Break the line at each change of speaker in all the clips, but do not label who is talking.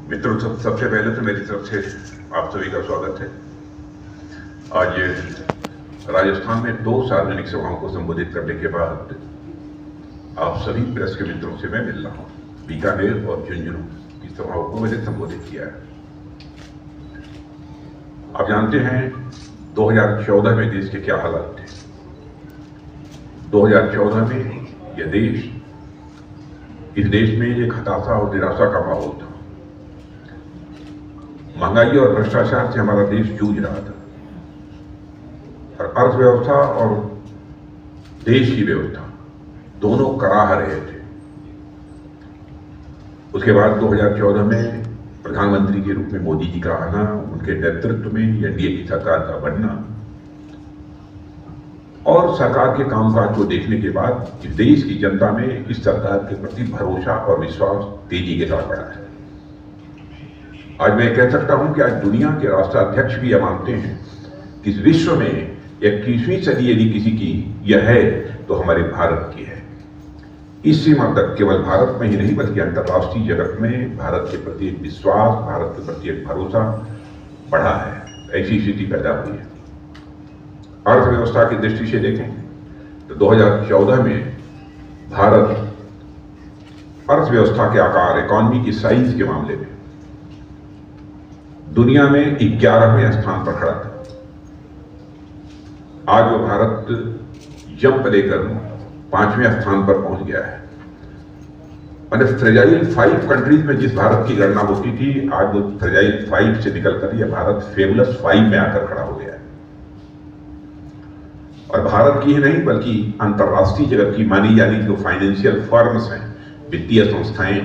मित्रों, सबसे पहले तो मेरी तरफ से आप सभी का स्वागत है। आज राजस्थान में 2 सार्वजनिक सभाओं को संबोधित करने के बाद आप सभी प्रेस के मित्रों से मैं मिल रहा हूं। बीकानेर और झुंझुनू की सभाओं को मैंने संबोधित किया है। आप जानते हैं 2014 में देश के क्या हालात थे। 2014 में इस देश में एक हताशा और निराशा का माहौल था। महंगाई और भ्रष्टाचार से हमारा देश जूझ रहा था और अर्थव्यवस्था और देश की व्यवस्था दोनों कराह रहे थे। उसके बाद 2014 में प्रधानमंत्री के रूप में मोदी जी का आना, उनके नेतृत्व में एनडीए की सरकार का बनना और सरकार के कामकाज को देखने के बाद इस देश की जनता में इस सरकार के प्रति भरोसा और विश्वास तेजी के साथ बढ़ा है। आज मैं कह सकता हूं कि आज दुनिया के राष्ट्राध्यक्ष भी यह मानते हैं कि इस विश्व में 21वीं सदी यदि किसी की यह है तो हमारे भारत की है। इस सीमा तक केवल भारत में ही नहीं बल्कि अंतर्राष्ट्रीय जगत में भारत के प्रति एक विश्वास, भारत के प्रति एक भरोसा बढ़ा है। ऐसी स्थिति पैदा हुई है। अर्थव्यवस्था की दृष्टि से देखें तो 2014 में भारत अर्थव्यवस्था के आकार, इकॉनमी की साइज के मामले में दुनिया में 11वें स्थान पर खड़ा था। आज वो भारत जंप लेकर 5वें स्थान पर पहुंच गया है। मैंने फ्रेजाइल 5 कंट्रीज में जिस भारत की गणना होती थी, आज वो फ्रेजाइल 5 से निकलकर यह भारत फेबुलस 5 में आकर खड़ा हो गया है। और भारत की ही नहीं बल्कि अंतर्राष्ट्रीय जगत की मानी जानी जो फाइनेंशियल फर्म्स हैं, वित्तीय संस्थाएं,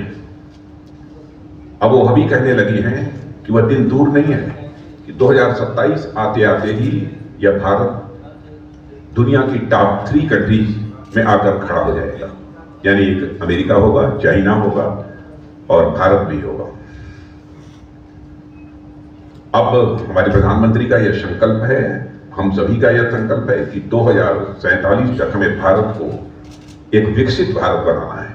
अब वो अभी कहने लगी हैं कि वह दिन दूर नहीं है कि 2027 आते आते ही यह भारत दुनिया की टॉप 3 कंट्रीज में आकर खड़ा हो जाएगा। यानी एक अमेरिका होगा, चाइना होगा और भारत भी होगा। अब हमारे प्रधानमंत्री का यह संकल्प है, हम सभी का यह संकल्प है कि 2047 तक हमें भारत को एक विकसित भारत बनाना है।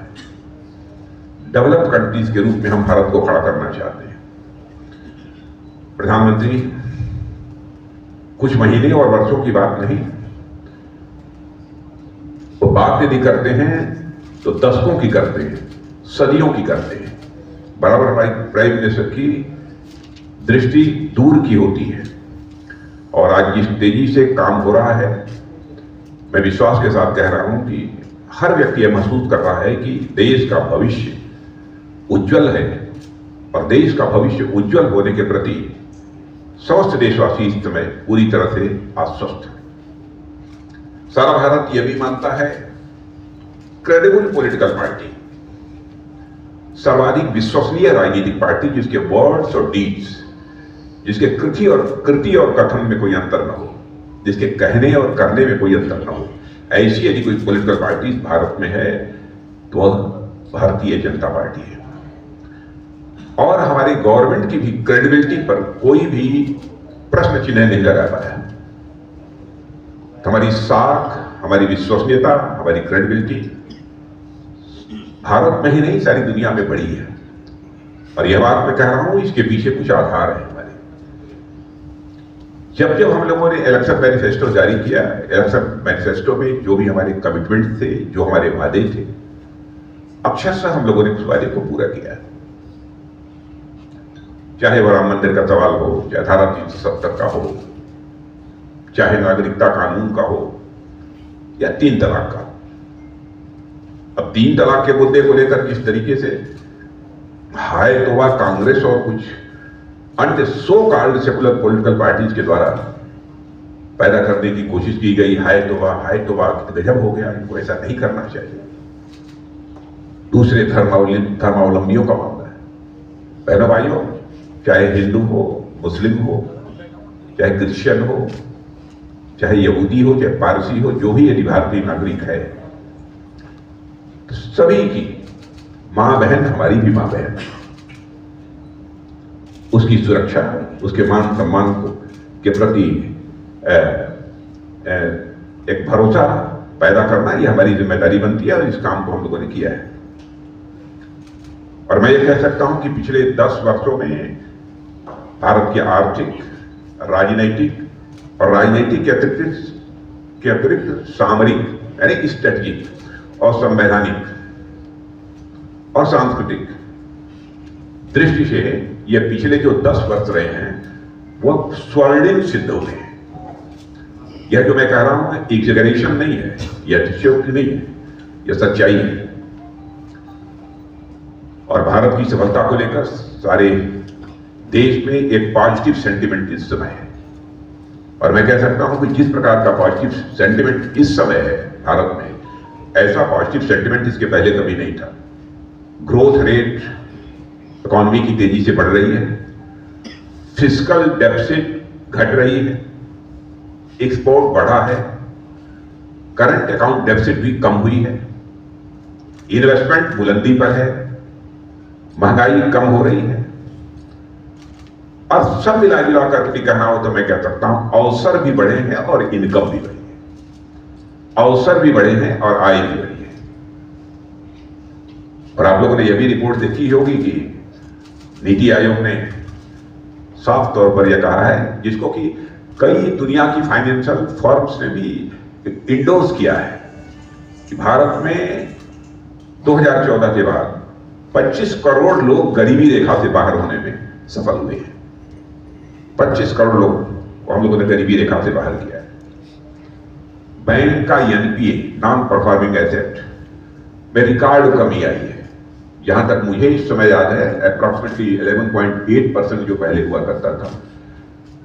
डेवलप्ड कंट्रीज के रूप में हम भारत को खड़ा करना चाहते हैं। प्रधानमंत्री कुछ महीने और वर्षों की बात नहीं, वो बात यदि करते हैं तो दशकों की करते हैं, सदियों की करते हैं। बराबर प्राइम मिनिस्टर की दृष्टि दूर की होती है। और आज जिस तेजी से काम हो रहा है, मैं विश्वास के साथ कह रहा हूं कि हर व्यक्ति यह महसूस कर रहा है कि देश का भविष्य उज्जवल है और देश का भविष्य उज्जवल होने के प्रति समस्त देशवासी इस समय पूरी तरह से आश्वस्त है। सारा भारत यह भी मानता है क्रेडिबल पॉलिटिकल पार्टी, सर्वाधिक विश्वसनीय राजनीतिक पार्टी जिसके वर्ड्स और डीड्स, जिसके कृति और कथन में कोई अंतर न हो, जिसके कहने और करने में कोई अंतर न हो, ऐसी यदि कोई पॉलिटिकल पार्टी भारत में है तो वह भारतीय जनता पार्टी है। और हमारी गवर्नमेंट की भी क्रेडिबिलिटी पर कोई भी प्रश्न चिन्ह नहीं लगा पाया। हमारी साख, हमारी विश्वसनीयता, हमारी क्रेडिबिलिटी भारत में ही नहीं सारी दुनिया में बढ़ी है। और यह बात मैं कह रहा हूं, इसके पीछे कुछ आधार है हमारे। जब हम लोगों ने इलेक्शन मैनिफेस्टो जारी किया, इलेक्शन मैनिफेस्टो में जो भी हमारे कमिटमेंट थे, जो हमारे वादे थे, अक्षरशः हम लोगों ने उस वादे को पूरा किया। चाहे वो राम मंदिर का सवाल हो, चाहे धारा 370 का हो, चाहे नागरिकता कानून का हो या 3 तलाक का। अब 3 तलाक के मुद्दे को लेकर किस तरीके से हाय तौबा कांग्रेस और कुछ अन्य so called secular political parties के द्वारा पैदा करने की कोशिश की गई। हाय तौबा गजब हो गया, इनको ऐसा नहीं करना चाहिए। दूसरे धर्मावलंबियों का मामला है। बहनों भाइयों, चाहे हिंदू हो, मुस्लिम हो, चाहे क्रिश्चियन हो, चाहे यहूदी हो, चाहे पारसी हो, जो भी यदि भारतीय नागरिक है, तो सभी की मां बहन हमारी भी मां बहन, उसकी सुरक्षा, उसके मान सम्मान के प्रति एक भरोसा पैदा करना, ये हमारी जिम्मेदारी बनती है और इस काम को हम लोगों ने किया है। और मैं ये कह सकता हूं कि पिछले 10 वर्षों में भारत की आर्थिक, राजनीतिक और राजनीतिक के अतिरिक्त सामरिक यानी स्ट्रेटजिक और संवैधानिक और सांस्कृतिक दृष्टि से ये पिछले जो 10 वर्ष रहे हैं वो स्वर्णिम सिद्ध हुए हैं। यह जो मैं कह रहा हूं एग्जैगरेशन नहीं है, यह अतिशयोक्ति नहीं है, यह सच्चाई है। और भारत की सफलता को लेकर सारे देश में एक पॉजिटिव सेंटिमेंट इस समय है। और मैं कह सकता हूं कि जिस प्रकार का पॉजिटिव सेंटिमेंट इस समय है भारत में, ऐसा पॉजिटिव सेंटिमेंट इसके पहले कभी नहीं था। ग्रोथ रेट इकोनॉमी की तेजी से बढ़ रही है, फिस्कल डेफिसिट घट रही है, एक्सपोर्ट बढ़ा है, करंट अकाउंट डेफिसिट भी कम हुई है, इन्वेस्टमेंट बुलंदी पर है, महंगाई कम हो रही है। और सब मिला जुला कर भी कहना हो तो मैं कह सकता हूं अवसर भी बढ़े हैं और इनकम भी बढ़ी है। अवसर भी बढ़े हैं और आय भी बढ़ी है। और आप लोगों ने यह भी रिपोर्ट देखी होगी कि नीति आयोग ने साफ तौर पर यह कहा है, जिसको कि कई दुनिया की फाइनेंशियल फर्म्स ने भी इंडोर्स किया है, कि भारत में 2014 के बाद 25 करोड़ लोग गरीबी रेखा से बाहर होने में सफल हुए हैं। 25 करोड़ लोग को हम लोगों ने गरीबी रेखा से बाहर किया है। बैंक का एनपीए, नॉन परफॉर्मिंग एसेट में रिकॉर्ड कमी आई है। जहां तक मुझे इस समय याद है अप्रॉक्सीमेटली 11.8% जो पहले हुआ करता था,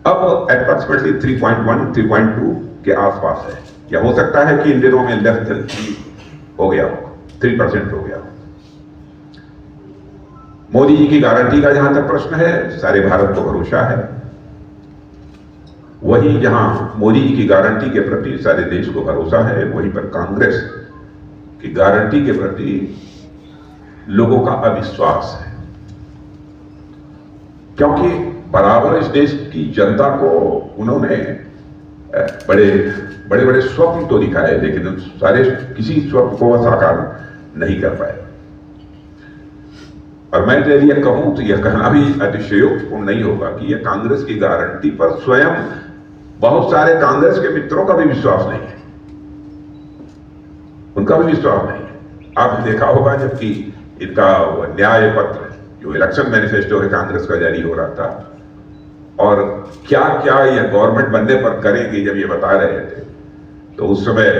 अब अप्रॉक्सीमेटली 3.1, 3.2 के आसपास है। या हो सकता है कि इन दिनों में लेस देन 3 हो गया हो, 3% हो गया हो। मोदी जी की गारंटी का जहां तक प्रश्न है, सारे भारत को भरोसा है। वहीं जहां मोदी जी की गारंटी के प्रति सारे देश को भरोसा है, वहीं पर कांग्रेस की गारंटी के प्रति लोगों का अविश्वास है। क्योंकि बराबर इस देश की जनता को उन्होंने बड़े बड़े स्वप्न तो दिखाए, लेकिन सारे किसी स्वप्न को साकार नहीं कर पाए। और मैं यदि कहूं तो यह कहना भी अतिशयोक्तिपूर्ण नहीं होगा कि यह कांग्रेस की गारंटी पर स्वयं बहुत सारे कांग्रेस के मित्रों का भी विश्वास नहीं है, उनका भी विश्वास नहीं है। आपने देखा होगा जबकि इनका न्याय पत्र जो इलेक्शन मैनिफेस्टो है कांग्रेस का जारी हो रहा था, और क्या क्या यह गवर्नमेंट बनने पर करेंगे जब ये बता रहे थे, तो उस समय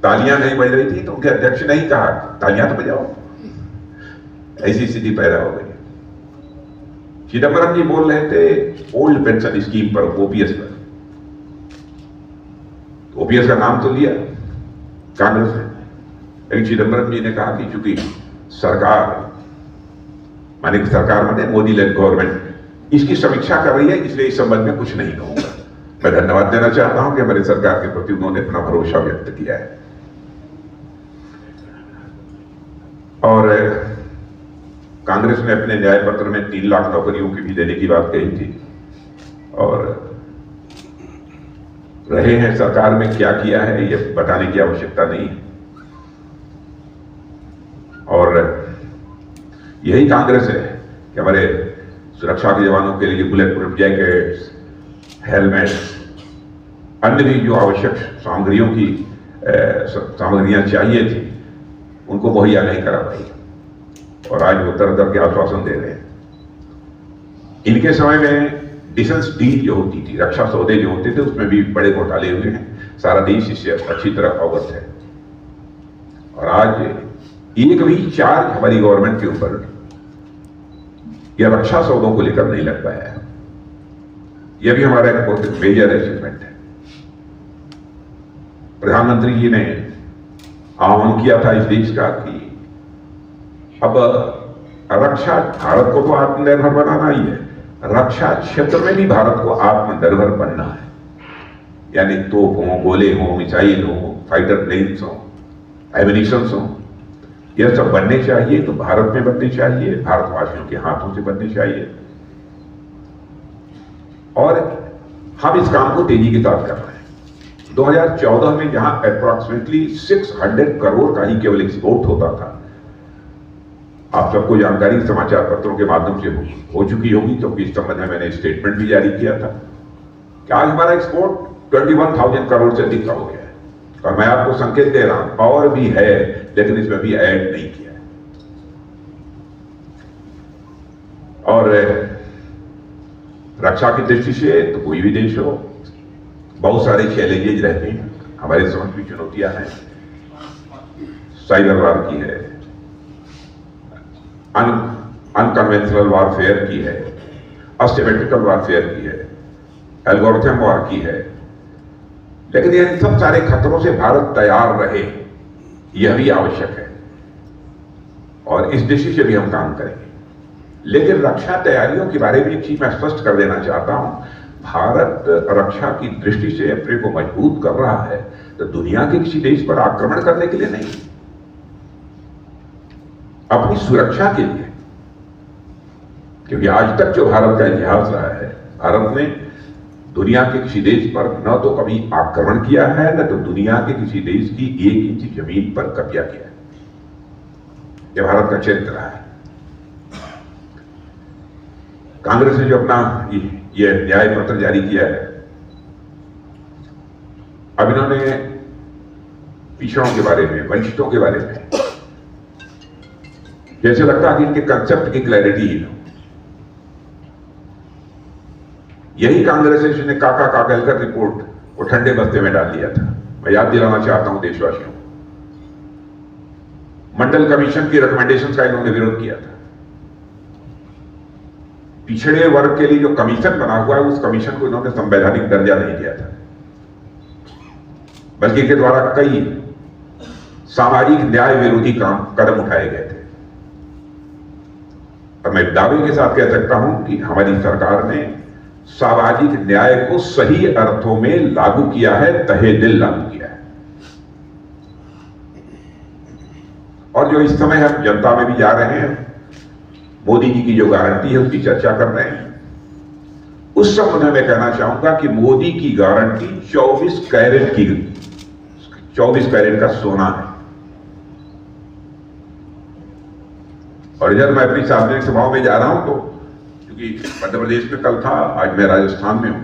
तालियां नहीं बज रही थी, तो उनके अध्यक्ष ने ही कहा तालियां तो बजाओ। ऐसी स्थिति पैदा हो गई। चिदंबरम जी बोल रहे थे ओल्ड पेंशन स्कीम पर, ओपीएस पर। ओपीएस का नाम तो लिया कांग्रेस ने, लेकिन चिदंबरम जी ने कहा कि चूंकि सरकार माने मोदी लेड गवर्नमेंट इसकी समीक्षा कर रही है, इसलिए इस संबंध में कुछ नहीं कहूंगा। मैं धन्यवाद देना चाहता हूं कि हमारी सरकार के प्रति उन्होंने अपना भरोसा व्यक्त किया है। और कांग्रेस ने अपने न्याय पत्र में 3 लाख नौकरियों की भी देने की बात कही थी, और रहे हैं सरकार में क्या किया है यह बताने की आवश्यकता नहीं है। और यही कांग्रेस है कि हमारे सुरक्षा के जवानों के लिए बुलेट प्रूफ जैकेट्स, हेलमेट, अन्य भी जो आवश्यक सामग्रियां चाहिए थी उनको मुहैया नहीं करा पाई, और आज वो तरह के आश्वासन दे रहे हैं। इनके समय में डिफेंस डील जो होती थी, रक्षा सौदे जो होते थे, उसमें भी बड़े घोटाले हुए हैं। सारा देश इससे अच्छी तरह अवगत है। और आज एक भी चार्ज हमारी गवर्नमेंट के ऊपर या रक्षा सौदों को लेकर नहीं लग पाया है। यह भी हमारा एक बहुत मेजर अचीवमेंट है। प्रधानमंत्री जी ने आह्वान किया था इस देश का कि अब रक्षा, भारत को तो आत्मनिर्भर बनाना ही है, रक्षा क्षेत्र में भी भारत को आत्मनिर्भर बनना है। यानी तोप हो, गोले हो, मिसाइल हो, फाइटर प्लेन्स हो, एमिनिशंस हो, यह सब बनने चाहिए तो भारत में बनने चाहिए, भारतवासियों के हाथों से बनने चाहिए। और हम इस काम को तेजी के साथ कर रहे हैं। 2014 में जहां अप्रोक्सीमेटली 600 करोड़ का ही केवल एक्सपोर्ट होता था, आप सबको जानकारी समाचार पत्रों के माध्यम से हो चुकी होगी, क्योंकि इस संबंध में मैंने स्टेटमेंट भी जारी किया था कि आज हमारा एक्सपोर्ट 21,000 करोड़ से अधिक का हो गया है। और मैं आपको संकेत दे रहा हूं, और भी है, लेकिन इसमें भी ऐड नहीं किया है। और रक्षा की दृष्टि से तो कोई भी देश हो, बहुत सारे चैलेंजेज रहते हैं, हमारे समझ भी चुनौतियां हैं। साइबर वार की है, अनकन्वेंशनल वारफेयर की है, असिमेट्रिकल वारफेयर की है, एल्गोरिथम वार की है, लेकिन इन सब सारे खतरों से भारत तैयार रहे, यह भी आवश्यक है और इस दृष्टि से भी हम काम करेंगे। लेकिन रक्षा तैयारियों के बारे में एक चीज मैं स्पष्ट कर देना चाहता हूं, भारत रक्षा की दृष्टि से अपने को मजबूत कर रहा है तो दुनिया के किसी देश पर आक्रमण करने के लिए नहीं, अपनी सुरक्षा के लिए। क्योंकि आज तक जो भारत का इतिहास रहा है, भारत ने दुनिया के किसी देश पर न तो कभी आक्रमण किया है, न तो दुनिया के किसी देश की 1 इंच जमीन पर कब्जा किया है। यह भारत का चरित्र रहा है। कांग्रेस ने जो अपना यह न्याय पत्र जारी किया है, अब इन्होंने पिछड़ों के बारे में, वंचितों के बारे में, जैसे लगता है कि इनके कंसेप्ट की क्लैरिटी ही ना। यही कांग्रेस है जिसने काका काकलकर रिपोर्ट को ठंडे बस्ते में डाल दिया था। मैं याद दिलाना चाहता हूं देशवासियों, मंडल कमीशन की रिकमेंडेशंस का इन्होंने विरोध किया था। पिछड़े वर्ग के लिए जो कमीशन बना हुआ है, उस कमीशन को इन्होंने संवैधानिक दर्जा नहीं दिया था, बल्कि इसके द्वारा कई सामाजिक न्याय विरोधी कदम उठाए गए थे। और मैं दावे के साथ कह सकता हूं कि हमारी सरकार ने सामाजिक न्याय को सही अर्थों में लागू किया है, तहे दिल लागू किया है। और जो इस समय हम जनता में भी जा रहे हैं, मोदी जी की जो गारंटी है उसकी चर्चा कर रहे हैं, उस संबंध में मैं कहना चाहूंगा कि मोदी की गारंटी 24 कैरेट का सोना है। और इधर मैं अपनी सार्वजनिक सभाओं में जा रहा हूं, तो क्योंकि मध्य प्रदेश में कल था, आज मैं राजस्थान में हूं।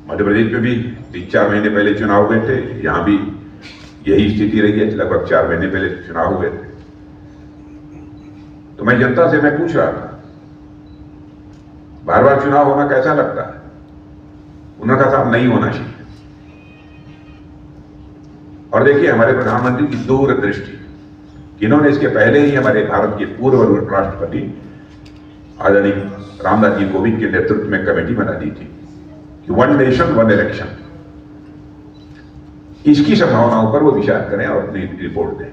मध्य प्रदेश में भी 3-4 महीने पहले चुनाव हुए थे, यहां भी यही स्थिति रही है, लगभग 4 महीने पहले चुनाव हुए थे। तो मैं जनता से मैं पूछ रहा था, बार बार चुनाव होना कैसा लगता है? उन्होंने कहा साहब नहीं होना चाहिए। और देखिए हमारे प्रधानमंत्री की दूरदृष्टि, इन्होंने इसके पहले ही हमारे भारत के पूर्व राष्ट्रपति आदरणीय रामनाथ जी कोविंद के नेतृत्व में कमेटी बना दी थी कि 1 नेशन 1 इलेक्शन, इसकी संभावनाओं पर वो विचार करें और अपनी रिपोर्ट दें।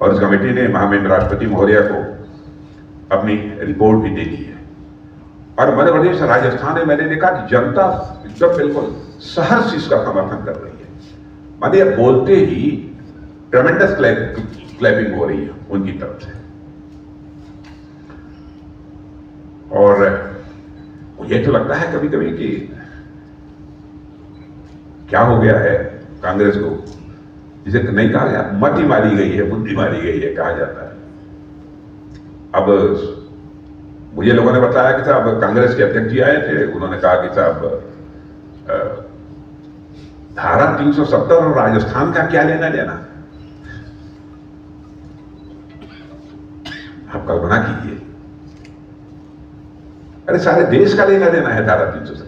और उस कमेटी ने महामहिम राष्ट्रपति महोदया को अपनी रिपोर्ट भी दे दी है। और मध्य प्रदेश, राजस्थान में मैंने देखा कि जनता एकदम बिल्कुल सहर्ष इसका समर्थन कर रही है। माने बोलते ही ट्रेमेंडस क्लैपिंग हो रही है उनकी तरफ से। और मुझे तो लगता है कभी कभी कि क्या हो गया है कांग्रेस को, जिसे नहीं कहा गया मति मारी गई है, बुद्धि मारी गई है कहा जाता है। अब मुझे लोगों ने बताया कि साहब कांग्रेस के अध्यक्ष जी आए थे, उन्होंने कहा कि साहब धारा 370 और राजस्थान का क्या लेना देना। आप कल्पना कीजिए, अरे सारे देश का लेना देना है धारा 370।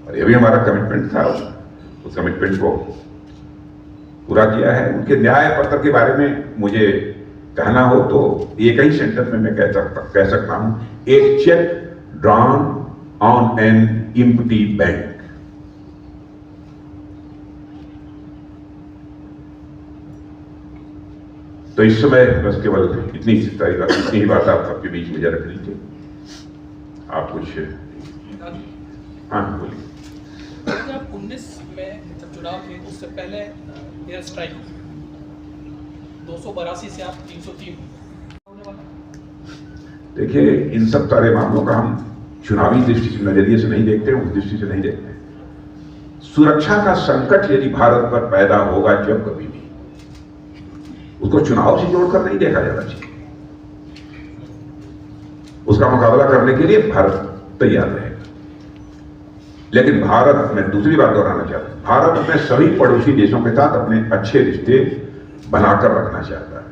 और ये भी हमारा कमिटमेंट था, उस कमिटमेंट को पूरा किया है। उनके न्याय पत्र के बारे में मुझे कहना हो तो एक ही सेंटेंस में मैं कह सकता हूं, एक check drawn on an empty bank. तो इस समय बस केवल इतनी ही बात आप सबके बीच में रखनी थी। आप कुछ हाँ बोलिए।
2019 में जब चुनाव थे उससे पहले एयर स्ट्राइक 282 से आप 303 होने वाला।
देखिए इन सब सारे मामलों का हम चुनावी दृष्टि से, नजरिए से नहीं देखते, उस दृष्टि से नहीं देखते। सुरक्षा का संकट यदि भारत पर पैदा होगा जब कभी भी, उसको चुनाव से जोड़कर नहीं देखा जाना चाहिए। उसका मुकाबला करने के लिए भारत तैयार रहेगा। लेकिन भारत, मैं दूसरी बात दोहराना चाहता हूं, भारत अपने सभी पड़ोसी देशों के साथ अपने अच्छे रिश्ते बनाकर रखना चाहता है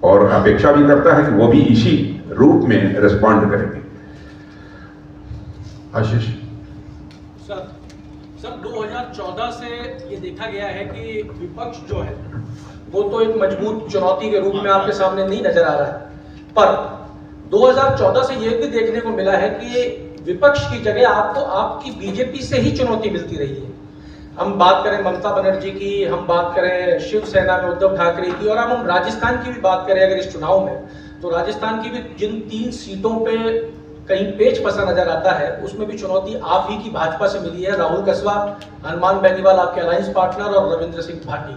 और अपेक्षा भी करता है कि वो भी इसी रूप में रिस्पॉन्ड करेंगे। आशीष
सर 2014 से ये देखा गया है कि विपक्ष जो है वो तो एक मजबूत चुनौती के रूप में आपके सामने नहीं नजर आ रहा है, पर 2014 से ये भी देखने को मिला है कि विपक्ष की जगह आपको आपकी बीजेपी से ही चुनौती मिलती रही है। हम बात करें ममता बनर्जी की, हम बात करें शिवसेना में उद्धव ठाकरे की, और हम राजस्थान की भी बात करें अगर इस चुनाव में, तो राजस्थान की भी जिन 3 सीटों पे कहीं पेच फंसा नजर आता है उसमें भी चुनौती आप ही की भाजपा से मिली है। राहुल कसवा, हनुमान बेनीवाल आपके अलायंस पार्टनर और रविंद्र सिंह भाटी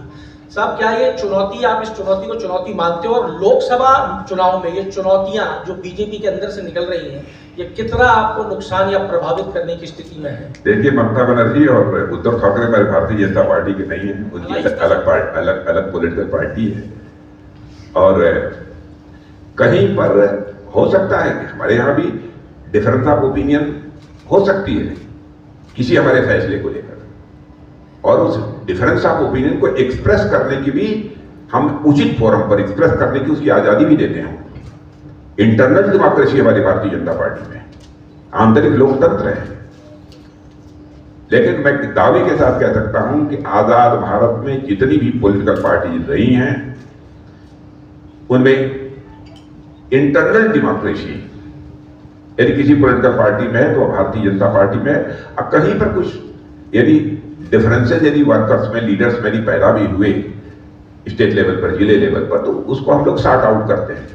साहब, क्या ये चुनौती, आप इस चुनौती को चुनौती मानते हो? और लोकसभा चुनाव में ये चुनौतियां जो बीजेपी के अंदर से निकल रही हैं, ये कितना आपको नुकसान या प्रभावित करने की स्थिति में है?
देखिए, ममता बनर्जी और उद्धव ठाकरे हमारी भारतीय जनता पार्टी के नहीं है, उनकी अलग पॉलिटिकल पार्टी है। और कहीं पर हो सकता है कि हमारे यहाँ भी डिफरेंस ऑफ ओपिनियन हो सकती है किसी हमारे फैसले को लेकर, और उस डिफरेंस ऑफ ओपिनियन को एक्सप्रेस करने की भी हम उचित फोरम पर एक्सप्रेस करने की उसकी आजादी भी देते हैं। इंटरनल डेमोक्रेसी हमारी भारतीय जनता पार्टी में, आंतरिक लोकतंत्र है। लेकिन मैं दावे के साथ कह सकता हूं कि आजाद भारत में जितनी भी पॉलिटिकल पार्टी रही हैं उनमें इंटरनल डेमोक्रेसी यदि किसी पॉलिटिकल पार्टी में है तो भारतीय जनता पार्टी में, अब कहीं पर कुछ यदि डिफरेंसेस यदि वर्कर्स में, लीडर्स में यदि पैदा भी हुए स्टेट लेवल पर, जिले लेवल पर, तो उसको हम लोग सॉर्ट आउट करते हैं।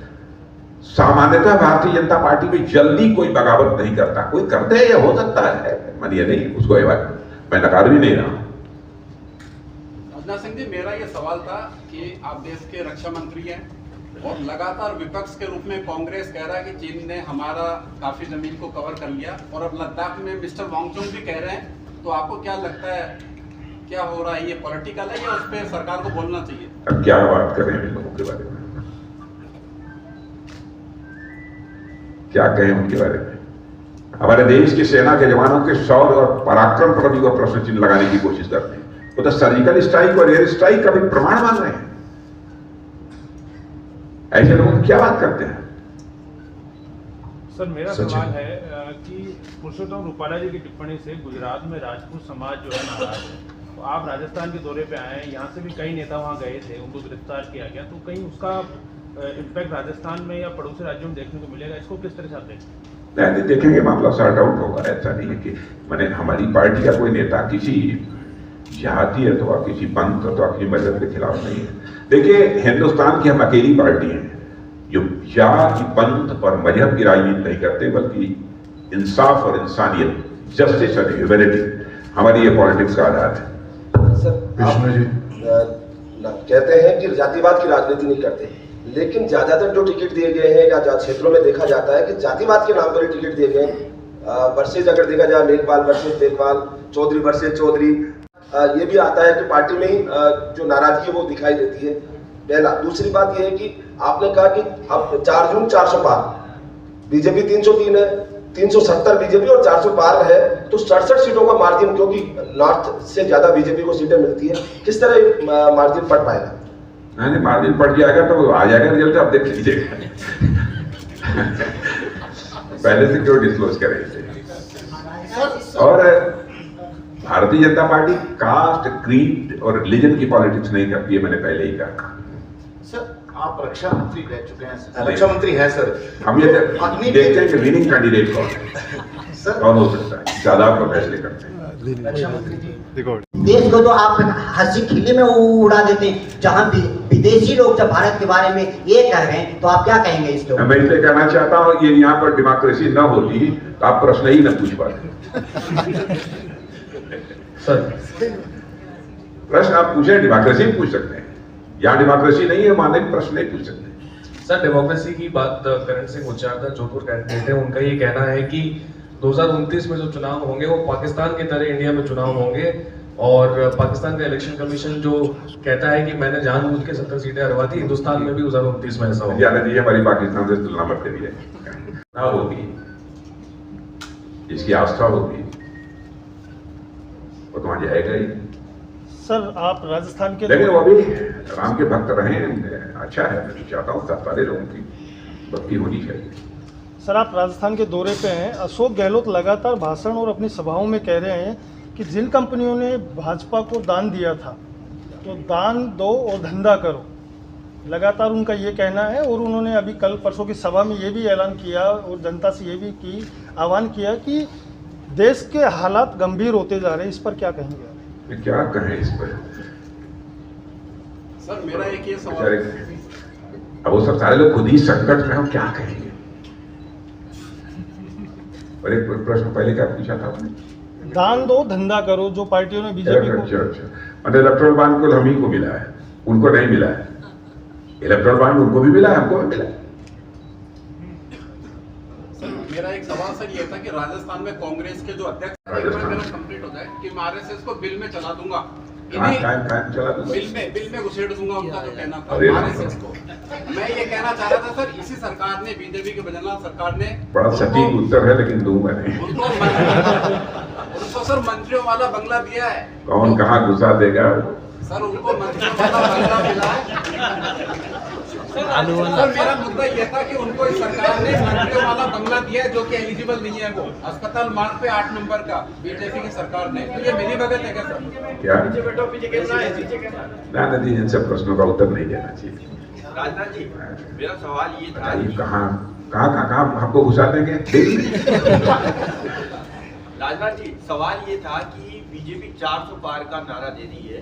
सामान्यतः भारतीय जनता पार्टी में जल्दी कोई बगावत नहीं करता, कोई करते हैं, हो सकता है, मानिए नहीं, उसको मैं नकार भी नहीं रहा।
राजनाथ सिंह जी, मेरा ये सवाल था कि आप देश के रक्षा मंत्री हैं और लगातार विपक्ष के रूप में कांग्रेस कह रहा है कि चीन ने हमारा काफी जमीन को कवर कर लिया, और अब लद्दाख में मिस्टर वांगचुक भी कह रहे हैं, तो आपको क्या लगता है क्या हो रहा है? ये पॉलिटिकल है या उस पर सरकार को बोलना चाहिए?
अब क्या बात करें इन लोगों के बारे में, क्या कहें उनके बारे में? हमारे देश की सेना के जवानों के शौर्य और पराक्रम पर भी वो प्रश्न चिन्ह लगाने की कोशिश करते हैं। वो तो सर्जिकल स्ट्राइक और एयर स्ट्राइक का भी प्रमाण मान रहे हैं। ऐसे लोगों की क्या बात करते हैं?
सर, मेरा सवाल है कि पुरुषोत्तम रूपाला जी की टिप्पणी से गुजरात में राजपूत समाज जो है नाराज है, तो आप राजस्थान के दौरे पे आए हैं, यहाँ से भी कई नेता वहाँ गए थे, उनको गिरफ्तार किया गया, तो कहीं उसका इम्पैक्ट राजस्थान में या पड़ोसी राज्यों में देखने को मिलेगा? इसको किस तरह से आप देखते हैं?
नहीं, देखेंगे, मामला सॉर्ट आउट होगा। ऐसा नहीं है कि मैंने हमारी पार्टी का कोई नेता किसी जाति अथवा किसी पंथ अथवा किसी मजहब के खिलाफ नहीं है। देखिए, हिंदुस्तान की हम अकेली पार्टी हैं जो जाति, पंथ और मजहब की राजनीति नहीं करते, बल्कि इंसाफ और इंसानियत, जस्टिस और ह्यूमैनिटी हमारी ये पॉलिटिक्स का आधार है।
सर, विष्णु जी कहते हैं कि जातिवाद की राजनीति नहीं करते, लेकिन ज्यादातर जो टिकट दिए गए हैं या क्षेत्रों में देखा जाता है कि जातिवाद के नाम पर टिकट दिए गए हैं। वर्सेज अगर देखा जाए, मेघवाल वर्सेज मेघवाल, चौधरी वर्सेज चौधरी, ये भी आता है कि पार्टी में ही जो नाराजगी है वो दिखाई देती है। पहला। दूसरी बात यह है कि आपने कहा कि अब 4 जून 400 पार, बीजेपी 303 है, 370 बीजेपी और 400 पार है, तो 67 सीटों का मार्जिन, क्योंकि नॉर्थ से ज्यादा बीजेपी को सीटें मिलती है, किस तरह मार्जिन पड़ पाएगा?
नहीं, मार्जिन पड़ जाएगा तो आ जाएगा रिजल्ट, आप देख लीजिएगा। पहले से क्यों डिस्क्लोज करें इसे? और Bharatiya Janata party cast, creed और रिलीजन की पॉलिटिक्स नहीं करती है, मैंने पहले ही कहा।
सर, आप रक्षा मंत्री रह चुके हैं, रक्षा मंत्री हैं सर।
हम ये देखते हैं कि विनिंग कैंडिडेट कौन है,
सर
कौन हो सकता है, ज्यादा आपको फैसले करते हैं।
रक्षा मंत्री जी,
देश को तो आप हंसी खिल्ली में उड़ा देते हैं, जहां विदेशी लोग जब भारत के बारे में ये कह रहे हैं, तो आप क्या कहेंगे इसको?
मैं इसलिए कहना चाहता हूँ कि यहाँ पर डेमोक्रेसी न होती तो आप प्रश्न ही न पूछ पाते।
सर,
प्रश्न आप पूछे, डेमोक्रेसी भी पूछ सकते हैं, यहाँ डेमोक्रेसी नहीं है, माने प्रश्न नहीं पूछ सकते।
सर, डेमोक्रेसी की बात करण सिंह मुचारदा जोधपुर कैंडिडेट है, उनका ये कहना है कि 2029 में जो चुनाव होंगे वो पाकिस्तान की तरह इंडिया में चुनाव होंगे और पाकिस्तान का इलेक्शन कमीशन जो कहता है कि मैंने जानबूझ के 70 सीटें हरवा दी, हिंदुस्तान में भी 2029 में ऐसा होगा।
जाने दीजिए, हमारी पाकिस्तान से तुलना मत करिए। ना होगी, इसकी आस्था होगी वो तो वहां जाएगा ही।
सर आप राजस्थान के
लेकिन वो भी राम के भक्त रहे, अच्छा है। मैं चाहता हूँ सारे लोगों की भक्ति होनी चाहिए।
सर आप राजस्थान के दौरे पे हैं। अशोक गहलोत लगातार भाषण और अपनी सभाओं में कह रहे हैं कि जिन कंपनियों ने भाजपा को दान दिया था तो दान दो और धंधा करो, लगातार उनका ये कहना है। और उन्होंने अभी कल परसों की सभा में ये भी ऐलान किया और जनता से ये भी आह्वान किया कि देश के हालात गंभीर होते जा रहे हैं। इस पर क्या कहेंगे आप?
क्या कहें इस पर?
सर मेरा एक ये सवाल,
अब वो सब सारे लोग खुद ही संकट में, हम क्या कहेंगे? और एक प्रश्न पहले क्या पूछा था आपने?
दान दो धंधा करो, जो पार्टियों ने बीजेपी को।
अच्छा, मतलब इलेक्ट्रल बॉन्ड को हम ही को मिला है, उनको नहीं मिला है। इलेक्ट्रल बॉन्ड उनको भी मिला है, हमको भी मिला है।
मेरा एक सवाल सर ये था कि राजस्थान में कांग्रेस के जो अध्यक्ष, मेरा कंप्लीट हो जाए कि मैं आरएसएस को बिल में चला दूंगा, बिल में घुसेड़ दूंगा, उनका जो कहना था आरएसएस को। मैं ये कहना चाह रहा था सर, इसी सरकार ने, बीजेपी के बजरंग सरकार ने,
बड़ा सटीक उत्तर है लेकिन दूंगा नहीं।
उनको सर मंत्रियों वाला बंगला दिया है।
कौन कहाँ घुसा देगा?
सर उनको मंत्रियों वाला बंगला मिला है। सर मेरा मुद्दा यह था कि उनको इस सरकार ने मंत्रियों वाला बंगला दिया है जो कि एलिजिबल नहीं है। वो अस्पताल मार्ग पे 8 नंबर का बीजेपी की सरकार ने, तो ये मेरी भगत है क्या सर?
क्या ना नदी, इन सब प्रश्नों का उत्तर नहीं देना चाहिए।
राजनाथ जी, मेरा सवाल ये था,
कहाँ हमको घुसा देंगे?
राजनाथ जी सवाल ये था कि बीजेपी 400 पार का नारा दे रही है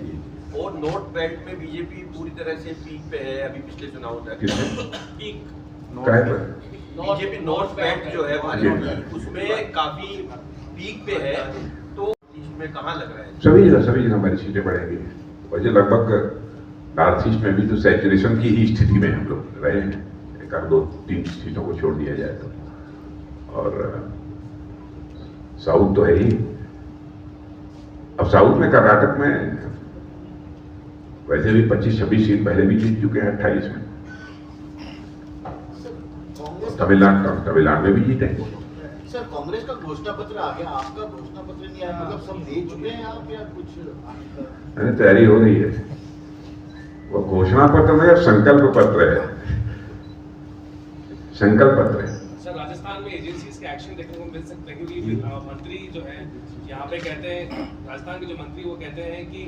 और नॉर्थ बेल्ट में बीजेपी पूरी तरह से पीक पे है। अभी पिछले चुनाव तक बीजेपी नॉर्थ बेल्ट जो है उसमें काफी पीक पे है, तो इसमें कहाँ लग रहा है?
सभी जगह हमारी सीटें बढ़ेंगी। वैसे लगभग नॉर्थ ईस्ट में भी तो सैचुरेशन की ही स्थिति में हम लोग रहे हैं। एक आध 2-3 सीटों को छोड़ दिया जाए तो, और साउथ तो है ही। अब साउथ में कर्नाटक में वैसे भी 25-26 सीट पहले भी जीत चुके हैं, 28 में। तमिलनाडु में भी जीतेंगे।
सर कांग्रेस का घोषणा पत्र आ गया, आपका घोषणा पत्र नहीं आया, मतलब सब दे चुके हैं आप या कुछ?
तैयारी हो रही है। वो घोषणा पत्र में संकल्प पत्र है, संकल्प पत्र है।
सर राजस्थान में एजेंसीज के एक्शन देखने को मिल सकते हैं, क्योंकि मंत्री जो है यहाँ पे कहते हैं, राजस्थान के जो मंत्री वो कहते हैं कि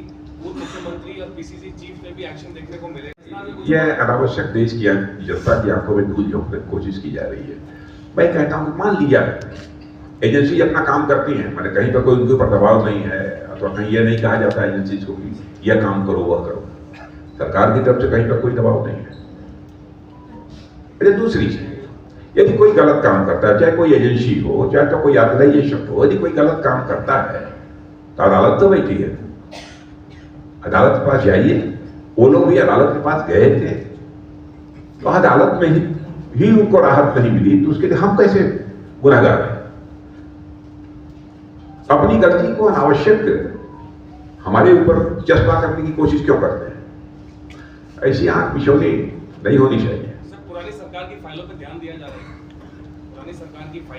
पूर्व मुख्यमंत्री और पीसीसी चीफ में भी एक्शन देखने को मिले।
यह अनावश्यक देश की जनता की आंखों में धूल झोंकने की कोशिश की जा रही है। मैं कहता हूँ मान लिया एजेंसी अपना काम करती है, मैंने कहीं पर कोई उनके ऊपर दबाव नहीं है, अथवा कहीं यह नहीं कहा जाता है एजेंसी को कि यह काम करो वह करो। सरकार की तरफ से कहीं पर कोई दबाव नहीं है। लेकिन दूसरी चीज, यदि कोई गलत काम करता है, चाहे कोई एजेंसी हो, चाहे तो कोई ऑर्गेनाइजेशन हो, यदि कोई गलत काम करता है तो अदालत तो बैठी है, अदालत के पास जाइए। वो लोग भी अदालत के पास गए थे तो अदालत में ही उनको राहत नहीं मिली, तो उसके लिए हम कैसे गुनहगार हैं? अपनी गलती को अनावश्यक हमारे ऊपर चस्पा करने की कोशिश क्यों करते हैं? ऐसी आंख बिछोनी नहीं होनी चाहिए।
सर पुरानी सरकार की फाइलों पर ध्यान दिया जा रहा है, पुरानी सरकार की फाइलें